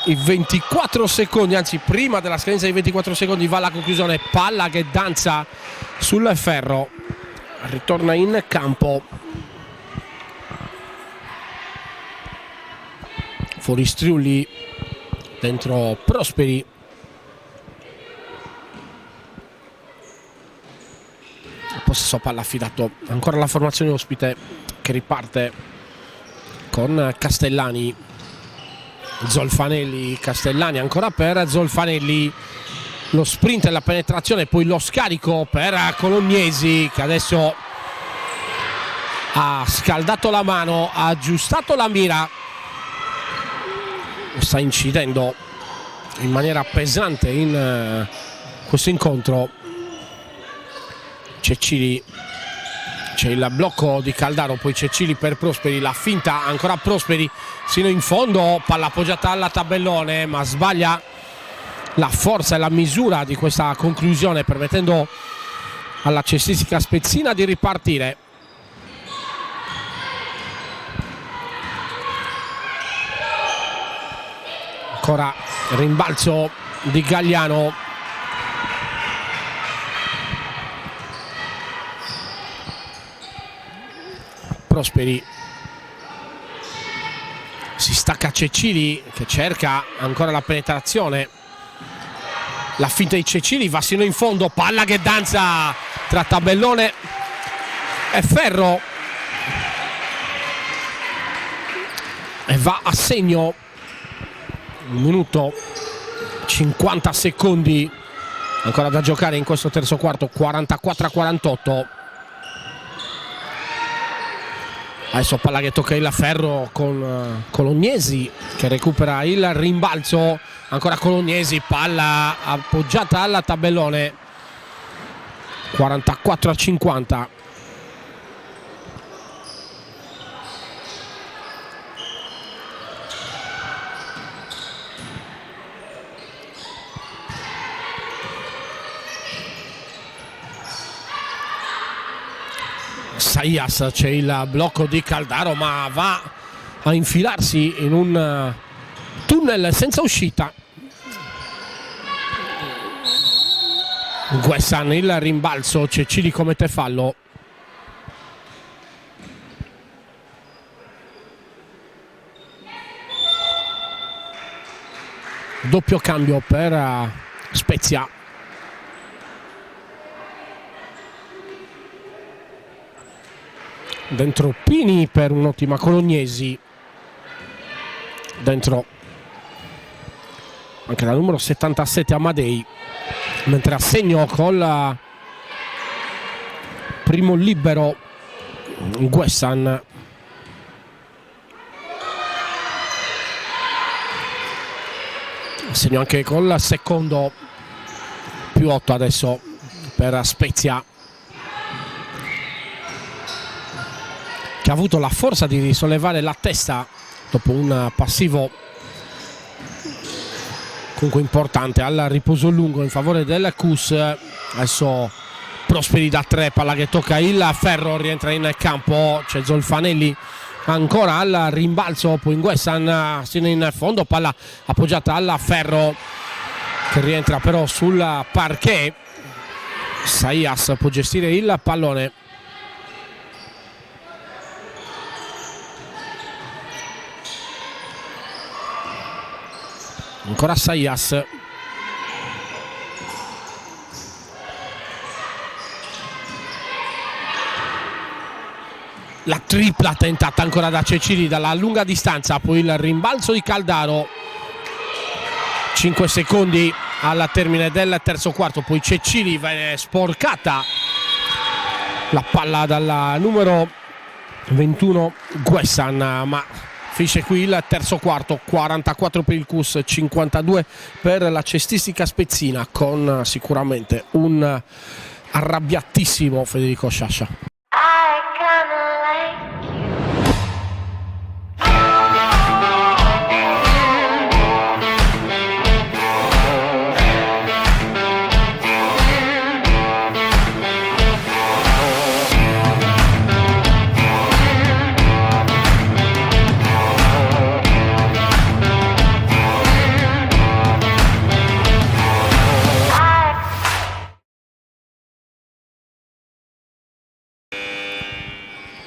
i 24 secondi, anzi prima della scadenza dei 24 secondi va alla conclusione. Palla che danza sul ferro, ritorna in campo. Fuori Striulli, dentro Prosperi. Possesso palla affidato ancora alla formazione ospite che riparte con Castellani. Zolfanelli, Castellani ancora per Zolfanelli. Lo sprint e la penetrazione, poi lo scarico per Colognesi che adesso ha scaldato la mano, ha aggiustato la mira. Sta incidendo in maniera pesante in questo incontro Cecchili. C'è il blocco di Caldaro, poi Cecchili per Prosperi, la finta ancora Prosperi sino in fondo, palla appoggiata alla tabellone ma sbaglia la forza e la misura di questa conclusione, permettendo alla cestistica spezzina di ripartire. Ancora rimbalzo di Gagliano. Prosperi, si stacca Cecchili che cerca ancora la penetrazione. La finta di Cecchili va sino in fondo, palla che danza tra tabellone e ferro e va a segno. 1 minuto 50 secondi ancora da giocare in questo terzo quarto. 44-48. Adesso palla che tocca il ferro con Colognesi che recupera il rimbalzo. Ancora Colognesi, palla appoggiata alla tabellone. 44-50. Saias, c'è il blocco di Caldaro ma va a infilarsi in un tunnel senza uscita. Guessan, il rimbalzo, Cecchili commette fallo. Doppio cambio per Spezia. Dentro Pini per un'ottima Colognesi. Dentro anche la numero 77 Amadei. mentre a segno col primo libero Guessan. Segno anche col secondo, più 8 adesso per Spezia, che ha avuto la forza di risollevare la testa dopo un passivo comunque importante al riposo lungo in favore del Cus. Adesso Prosperi da 3, palla che tocca il ferro, rientra in campo, c'è Zolfanelli ancora al rimbalzo, poi Guessan sino in fondo, palla appoggiata al ferro che rientra però sul parquet. Saias può gestire il pallone. Ancora Saias. La tripla tentata ancora da Cecili dalla lunga distanza, poi il rimbalzo di Caldaro. 5 secondi al termine del terzo quarto, poi Cecili viene sporcata la palla dalla numero 21 Guessan, ma finisce qui il terzo quarto. 44 per il Cus, 52 per la cestistica spezzina, con sicuramente un arrabbiatissimo Federico Sciascia.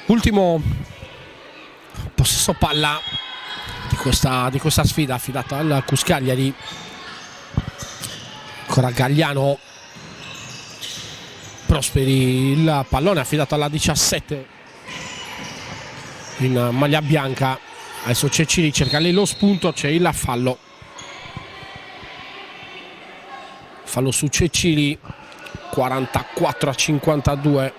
Ultimo possesso palla di questa sfida affidata al Cus Cagliari. Ancora Gagliano. Prosperi, il pallone affidato alla 17 in maglia bianca. Adesso Cecili cerca lì lo spunto, c'è il fallo su Cecili. 44-52.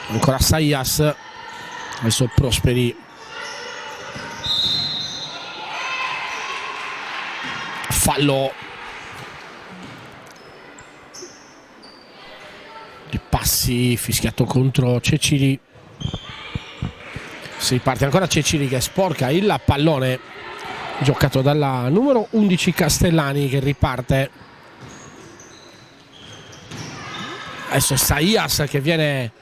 Ancora Saias, adesso Prosperi, fallo di passi fischiato contro Cecili. Si parte ancora Cecili che sporca il pallone, giocato dalla numero 11 Castellani, che riparte. Adesso è Saias che viene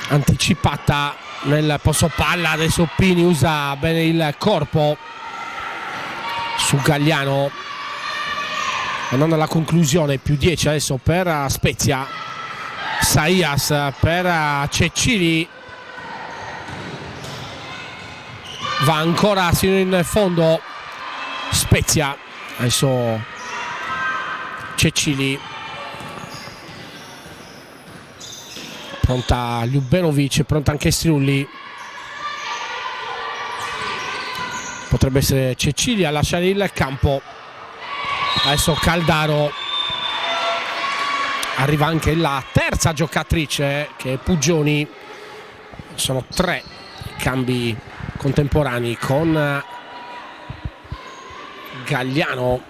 anticipata nel posto palla. Adesso Pini usa bene il corpo su Gagliano, andando alla conclusione. Più 10 adesso per Spezia. Saias per Cecili, va ancora sino in fondo Spezia. Adesso Cecili, pronta Ljubenovic, pronta anche Strulli. Potrebbe essere Cecili a lasciare il campo. Adesso Caldaro. Arriva anche la terza giocatrice, che è Pugioni. Sono 3 cambi contemporanei con Gagliano.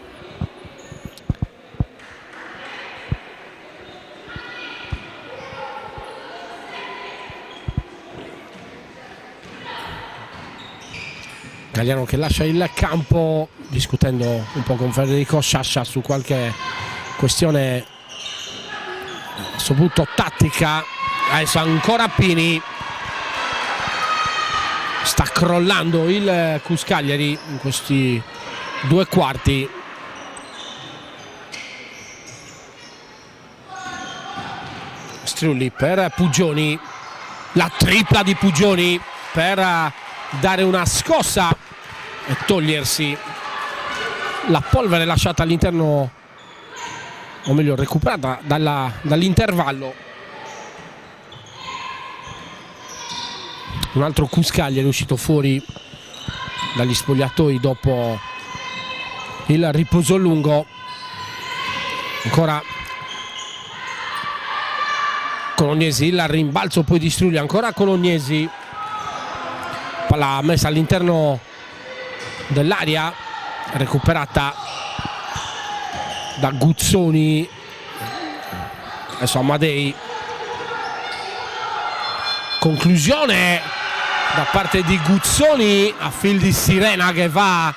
Gagliano che lascia il campo, discutendo un po' con Federico Sciascia su qualche questione soprattutto tattica. Adesso ancora Pini. Sta crollando il Cus Cagliari in questi 2 quarti. Strulli per Pugioni, la tripla di Pugioni per dare una scossa e togliersi la polvere lasciata all'interno, o meglio recuperata dall'intervallo Un altro Cuscagliari è uscito fuori dagli spogliatoi dopo il riposo lungo. Ancora Colognesi, il rimbalzo poi di Strulli, ancora Colognesi, palla messa all'interno dell'area, recuperata da Guzzoni, adesso Amadei, conclusione da parte di Guzzoni a fil di sirena che va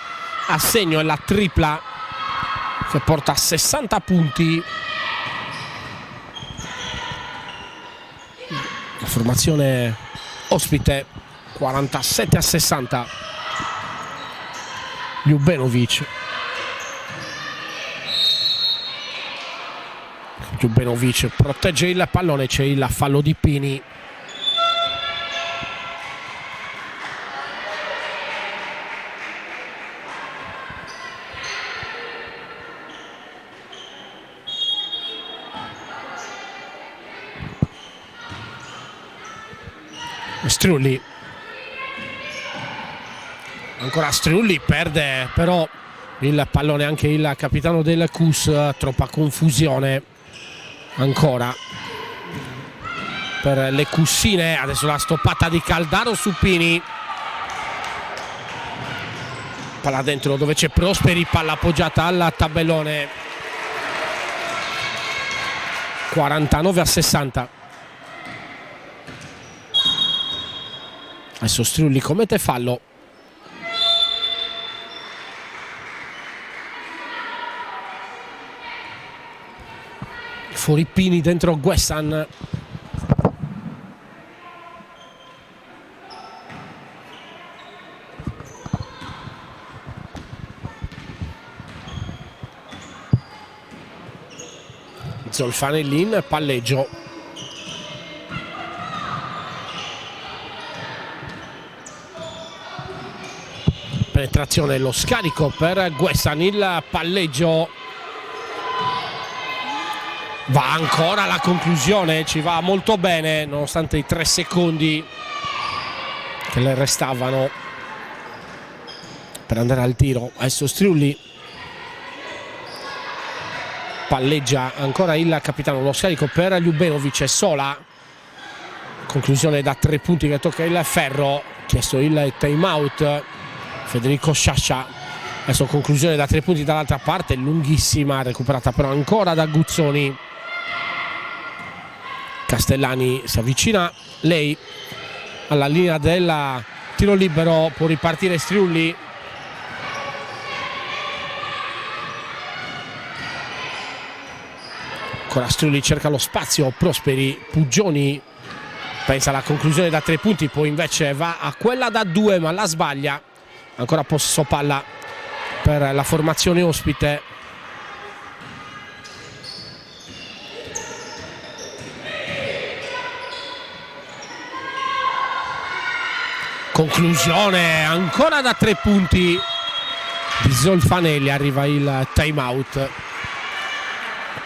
a segno, è la tripla che porta a 60 punti. La formazione ospite 47-60. Ljubenovic protegge il pallone, c'è il fallo di Pini. Strulli, ancora Strulli, perde però il pallone anche il capitano del Cus, troppa confusione ancora per le Cussine. Adesso la stoppata di Caldaro su Pini, palla dentro dove c'è Prosperi, palla appoggiata al tabellone. 49-60. Adesso Strulli commette fallo. Fuori Pini, dentro Guessan. Zolfanelli in palleggio. Penetrazione, lo scarico per Guessan, il palleggio. Va ancora la conclusione, ci va molto bene nonostante i 3 secondi che le restavano per andare al tiro. Adesso Strulli palleggia ancora il capitano, lo scarico per Ljubenovic e Sola. Conclusione da 3 punti che tocca il ferro, chiesto il time out Federico Sciascia. Adesso conclusione da 3 punti dall'altra parte, lunghissima, recuperata però ancora da Guzzoni. Castellani si avvicina lei alla linea del tiro libero, può ripartire Strulli. Ancora Strulli cerca lo spazio, Prosperi, Puggioni pensa alla conclusione da 3 punti, poi invece va a quella da 2 ma la sbaglia. Ancora possesso palla per la formazione ospite. Conclusione ancora da 3 punti di Zolfanelli, arriva il time out.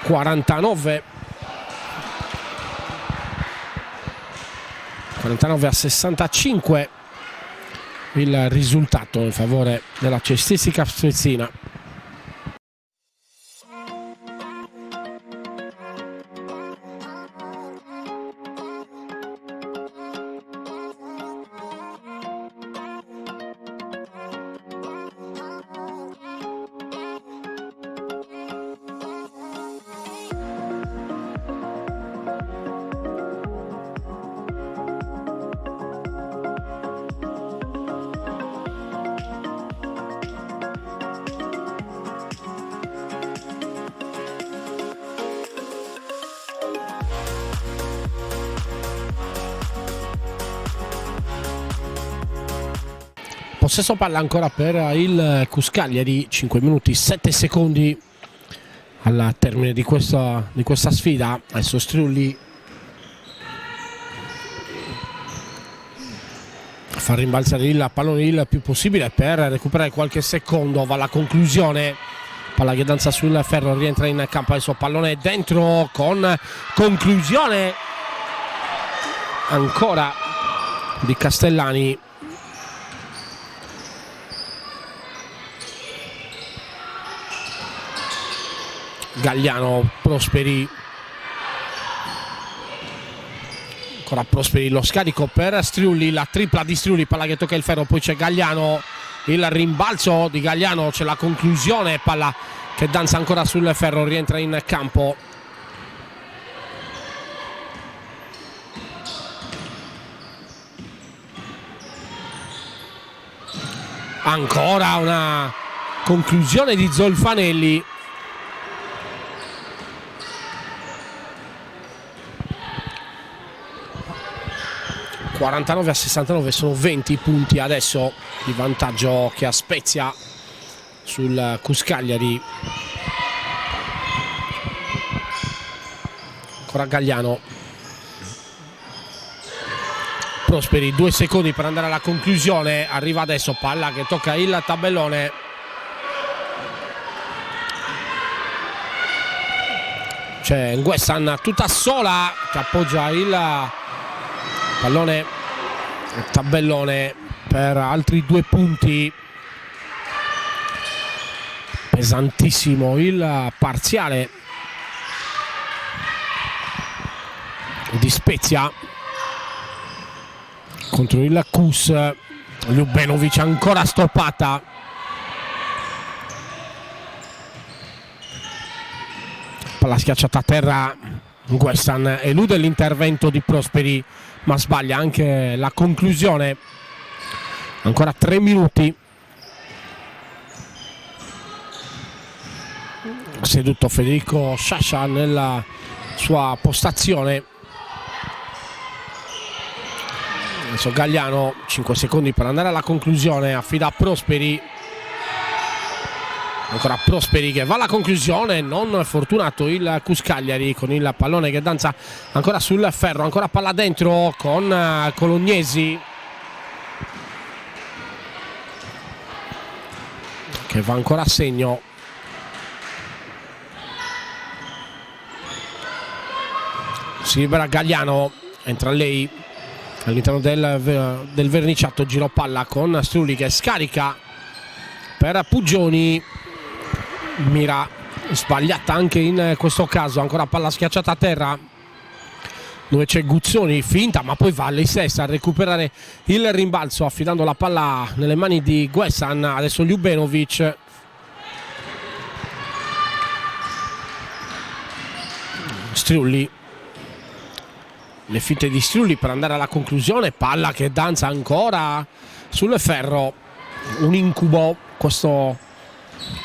49-65 il risultato in favore della cestistica Strezina. Possesso palla ancora per il Cuscagliari, 5 minuti 7 secondi al termine di questa sfida. Adesso Strulli fa rimbalzare il pallone il più possibile per recuperare qualche secondo, va alla conclusione, palla che danza sul ferro, rientra in campo, adesso pallone dentro con conclusione ancora di Castellani. Gagliano, Prosperi, ancora Prosperi, lo scarico per Striulli, la tripla di Striulli, palla che tocca il ferro, poi c'è Gagliano, il rimbalzo di Gagliano, c'è la conclusione, palla che danza ancora sul ferro, rientra in campo. Ancora una conclusione di Zolfanelli. (49-69), sono 20 punti adesso di vantaggio che ha Spezia sul Cuscagliari. Ancora Gagliano, Prosperi, 2 secondi per andare alla conclusione, arriva adesso, palla che tocca il tabellone. C'è Nguessan tutta sola che appoggia il pallone tabellone per altri 2 punti. Pesantissimo il parziale di Spezia contro il Cus. Ljubenovic ancora stoppata. Palla schiacciata a terra. Nguessan elude l'intervento di Prosperi, ma sbaglia anche la conclusione. Ancora 3 minuti. Seduto Federico Sciascia nella sua postazione. Adesso Gagliano, 5 secondi per andare alla conclusione, affida a Prosperi. Ancora Prosperi che va alla conclusione, non fortunato il Cuscagliari con il pallone che danza ancora sul ferro, ancora palla dentro con Colognesi che va ancora a segno. Si libera Gagliano, entra lei all'interno del verniciato, giro palla con Strulli che scarica per Puggioni, mira sbagliata anche in questo caso, ancora palla schiacciata a terra dove c'è Guzzoni, finta, ma poi va lei stessa a recuperare il rimbalzo affidando la palla nelle mani di Nguessan. Adesso Ljubenovic, Striulli, le finte di Striulli per andare alla conclusione, palla che danza ancora sul ferro, un incubo questo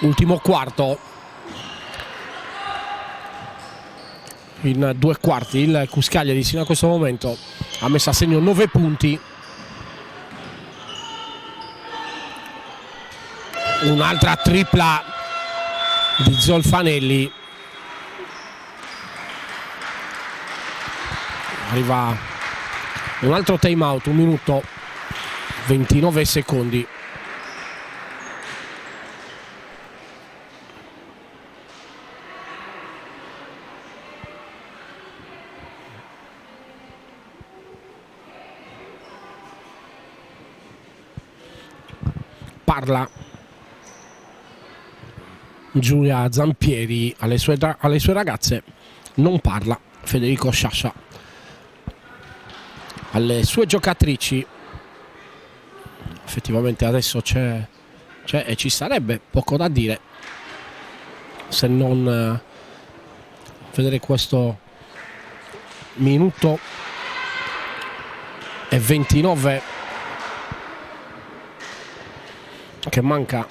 ultimo quarto. In 2 quarti il Cuscagliari sino a questo momento ha messo a segno 9 punti. Un'altra tripla di Zolfanelli. Arriva un altro time out, 1 minuto 29 secondi. Parla Giulia Zampieri alle sue ragazze, non parla Federico Sciascia alle sue giocatrici. Effettivamente adesso c'è e ci sarebbe poco da dire se non vedere questo minuto e 29 che manca.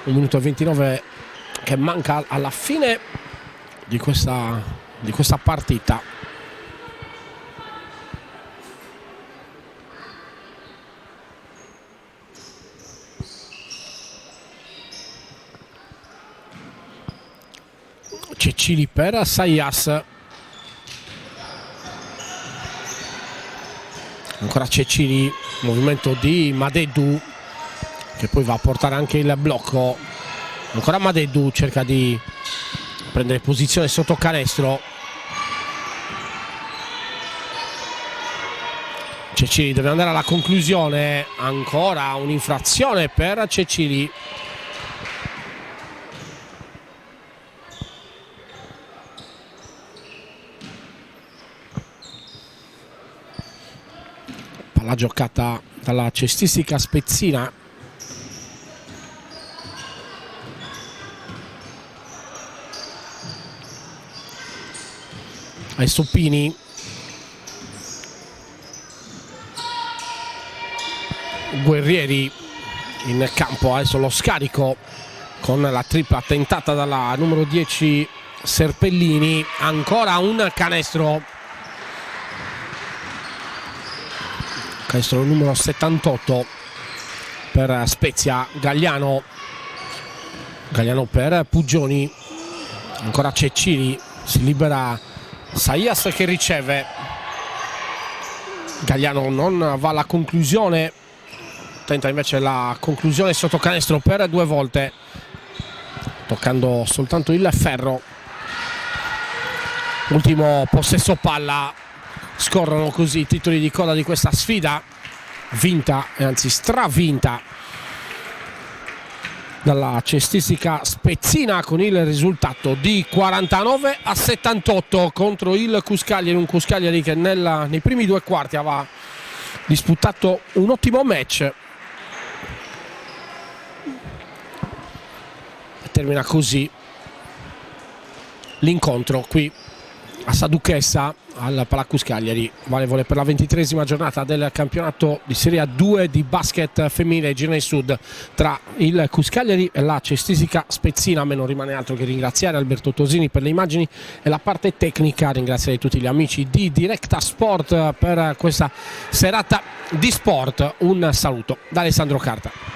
Un minuto e 29 che manca alla fine di questa partita. Cecchini per Sayas, Ancora Cecchini, movimento di Madeddu che poi va a portare anche il blocco. Ancora Madeddu cerca di prendere posizione sotto canestro. Cecchini deve andare alla conclusione. Ancora un'infrazione per Cecchini. Palla giocata dalla cestistica spezzina. Ai Stoppini. Guerrieri in campo, adesso lo scarico con la tripla tentata dalla numero 10 Serpellini. Ancora un canestro numero 78 per Spezia. Galliano per Puggioni. Ancora Cecchini, si libera Saias che riceve. Galliano non va alla conclusione, tenta invece la conclusione sotto canestro per 2 volte, toccando soltanto il ferro. Ultimo possesso palla. Scorrono così i titoli di coda di questa sfida, vinta e anzi stravinta dalla cestistica spezzina con il risultato di 49-78 contro il Cuscagliari, un Cuscagliari che nei primi 2 quarti aveva disputato un ottimo match. Termina così l'incontro qui a Saduchessa al Palacus Cagliari, valevole per la 23esima giornata del campionato di Serie A2 di basket femminile Girone Sud tra il Cuscagliari e la cestistica spezzina. A me non rimane altro che ringraziare Alberto Tosini per le immagini e la parte tecnica, ringraziare tutti gli amici di Directa Sport per questa serata di sport. Un saluto da Alessandro Carta.